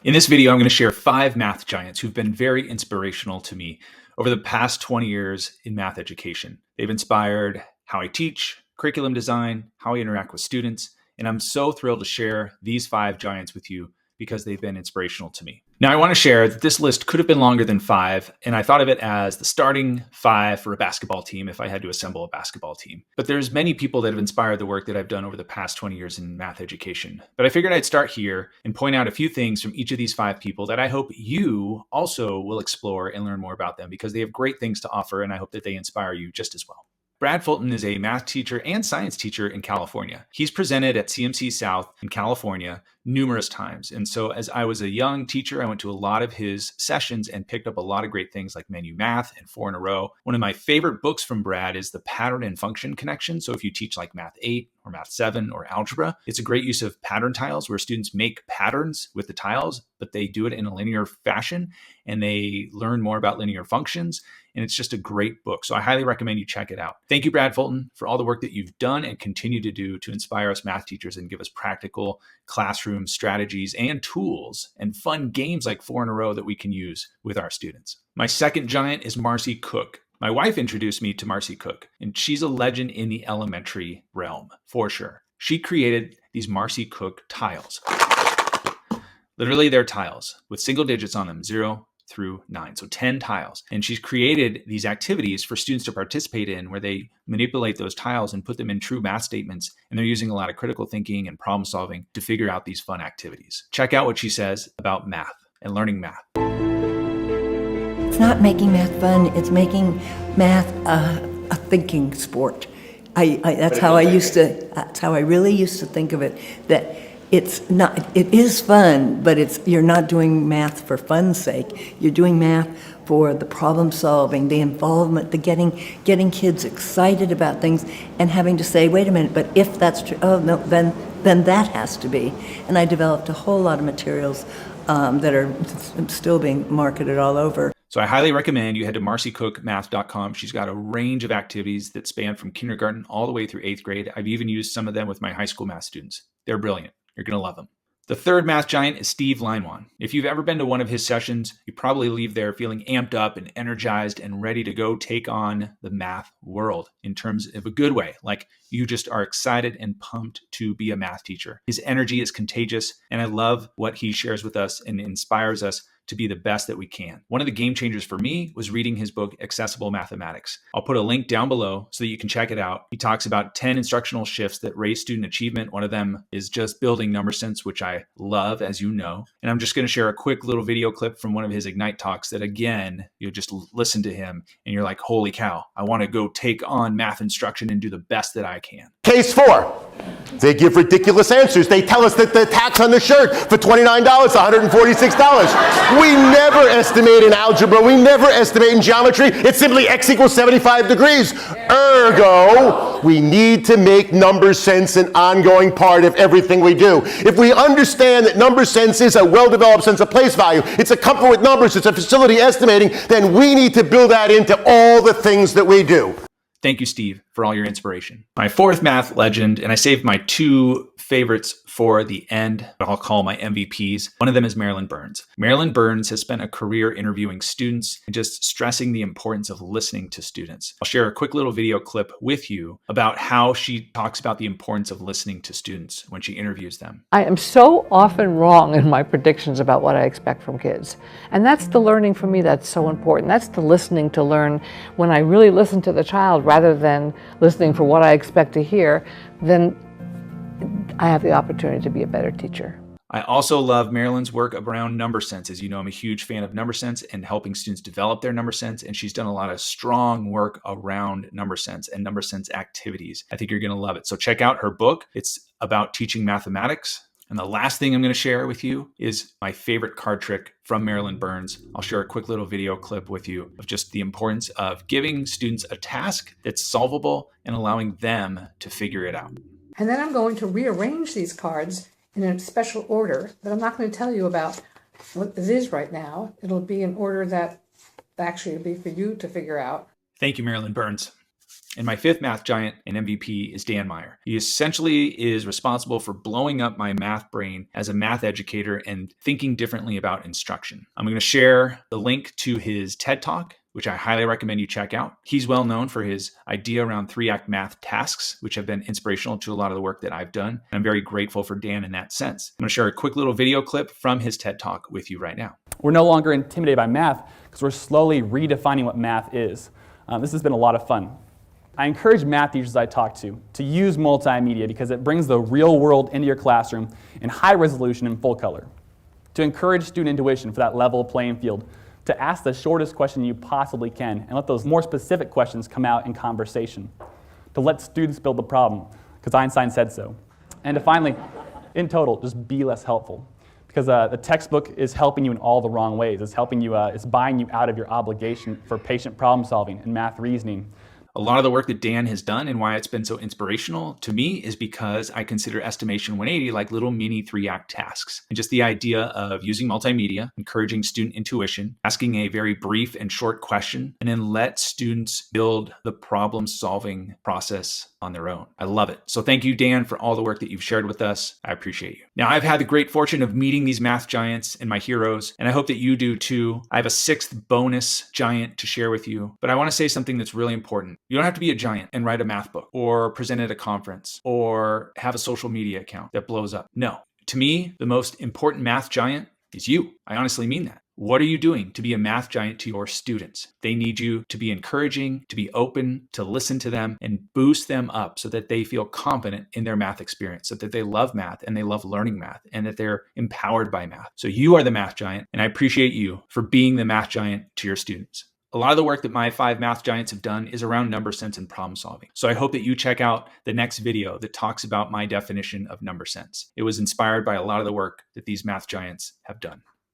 In this video, I'm going to share 5 math giants who've been very inspirational to me over the past 20 years in math education. They've inspired how I teach, curriculum design, how I interact with students, and I'm so thrilled to share these 5 giants with you because they've been inspirational to me. Now, I want to share that this list could have been longer than 5, and I thought of it as the starting 5 for a basketball team if I had to assemble a basketball team. But there's many people that have inspired the work that I've done over the past 20 years in math education. But I figured I'd start here and point out a few things from each of these 5 people that I hope you also will explore and learn more about them because they have great things to offer, and I hope that they inspire you just as well. Brad Fulton is a math teacher and science teacher in California. He's presented at CMC South in California numerous times. And so as I was a young teacher, I went to a lot of his sessions and picked up a lot of great things like menu math and 4 in a row. One of my favorite books from Brad is The Pattern and Function Connection. So if you teach like Math 8 or Math 7 or algebra, it's a great use of pattern tiles where students make patterns with the tiles, but they do it in a linear fashion and they learn more about linear functions. And it's just a great book. So I highly recommend you check it out. Thank you, Brad Fulton, for all the work that you've done and continue to do to inspire us math teachers and give us practical classroom strategies and tools and fun games like 4 in a row that we can use with our students. My second giant is Marcy Cook. My wife introduced me to Marcy Cook, and she's a legend in the elementary realm, for sure. She created these Marcy Cook tiles. Literally, they're tiles with single digits on them, 0 through 9, so 10 tiles. And she's created these activities for students to participate in where they manipulate those tiles and put them in true math statements. And they're using a lot of critical thinking and problem solving to figure out these fun activities. Check out what she says about math and learning math. It's not making math fun, it's making math a thinking sport. That's how I really used to think of it, that it is fun, but you're not doing math for fun's sake. You're doing math for the problem solving, the involvement, the getting kids excited about things and having to say, wait a minute, but if that's true, oh no, then that has to be. And I developed a whole lot of materials that are still being marketed all over. So I highly recommend you head to marcycookmath.com. She's got a range of activities that span from kindergarten all the way through 8th grade. I've even used some of them with my high school math students. They're brilliant. You're going to love them. The third math giant is Steve Leinwand. If you've ever been to one of his sessions, you probably leave there feeling amped up and energized and ready to go take on the math world in terms of a good way. Like you just are excited and pumped to be a math teacher. His energy is contagious, and I love what he shares with us and inspires us to be the best that we can. One of the game changers for me was reading his book, Accessible Mathematics. I'll put a link down below so that you can check it out. He talks about 10 instructional shifts that raise student achievement. One of them is just building number sense, which I love, as you know. And I'm just going to share a quick little video clip from one of his Ignite talks that, again, you'll just listen to him and you're like, holy cow, I want to go take on math instruction and do the best that I can. Case 4. They give ridiculous answers. They tell us that the tax on the shirt for $29 is $146. We never estimate in algebra. We never estimate in geometry. It's simply x equals 75 degrees. Ergo, we need to make number sense an ongoing part of everything we do. If we understand that number sense is a well-developed sense of place value, it's a comfort with numbers, it's a facility estimating, then we need to build that into all the things that we do. Thank you, Steve, for all your inspiration. My fourth math legend, and I saved my 2 favorites for the end, but I'll call my MVPs. One of them is Marilyn Burns. Marilyn Burns has spent a career interviewing students and just stressing the importance of listening to students. I'll share a quick little video clip with you about how she talks about the importance of listening to students when she interviews them. I am so often wrong in my predictions about what I expect from kids. And that's the learning for me that's so important. That's the listening to learn. When I really listen to the child rather than listening for what I expect to hear, then I have the opportunity to be a better teacher. I also love Marilyn's work around number sense. As you know, I'm a huge fan of number sense and helping students develop their number sense. And she's done a lot of strong work around number sense and number sense activities. I think you're going to love it. So check out her book. It's about teaching mathematics. And the last thing I'm going to share with you is my favorite card trick from Marilyn Burns. I'll share a quick little video clip with you of just the importance of giving students a task that's solvable and allowing them to figure it out. And then I'm going to rearrange these cards in a special order that I'm not going to tell you about what it is right now. It'll be in order that actually will be for you to figure out. Thank you, Marilyn Burns. And my fifth math giant and MVP is Dan Meyer. He essentially is responsible for blowing up my math brain as a math educator and thinking differently about instruction. I'm going to share the link to his TED Talk, which I highly recommend you check out. He's well known for his idea around 3-act math tasks, which have been inspirational to a lot of the work that I've done. I'm very grateful for Dan in that sense. I'm going to share a quick little video clip from his TED Talk with you right now. We're no longer intimidated by math because we're slowly redefining what math is. This has been a lot of fun. I encourage math teachers I talk to use multimedia because it brings the real world into your classroom in high resolution and full color. To encourage student intuition for that level playing field, to ask the shortest question you possibly can and let those more specific questions come out in conversation. To let students build the problem, because Einstein said so. And to finally, in total, just be less helpful. Because the textbook is helping you in all the wrong ways. It's helping you, it's buying you out of your obligation for patient problem solving and math reasoning. A lot of the work that Dan has done and why it's been so inspirational to me is because I consider Estimation 180 like little mini 3-act tasks. And just the idea of using multimedia, encouraging student intuition, asking a very brief and short question, and then let students build the problem-solving process on their own. I love it. So thank you, Dan, for all the work that you've shared with us. I appreciate you. Now, I've had the great fortune of meeting these math giants and my heroes, and I hope that you do too. I have a 6th bonus giant to share with you, but I want to say something that's really important. You don't have to be a giant and write a math book or present at a conference or have a social media account that blows up. No, to me, the most important math giant is you. I honestly mean that. What are you doing to be a math giant to your students? They need you to be encouraging, to be open, to listen to them and boost them up so that they feel confident in their math experience, so that they love math and they love learning math and that they're empowered by math. So you are the math giant, and I appreciate you for being the math giant to your students. A lot of the work that my 5 math giants have done is around number sense and problem solving. So I hope that you check out the next video that talks about my definition of number sense. It was inspired by a lot of the work that these math giants have done.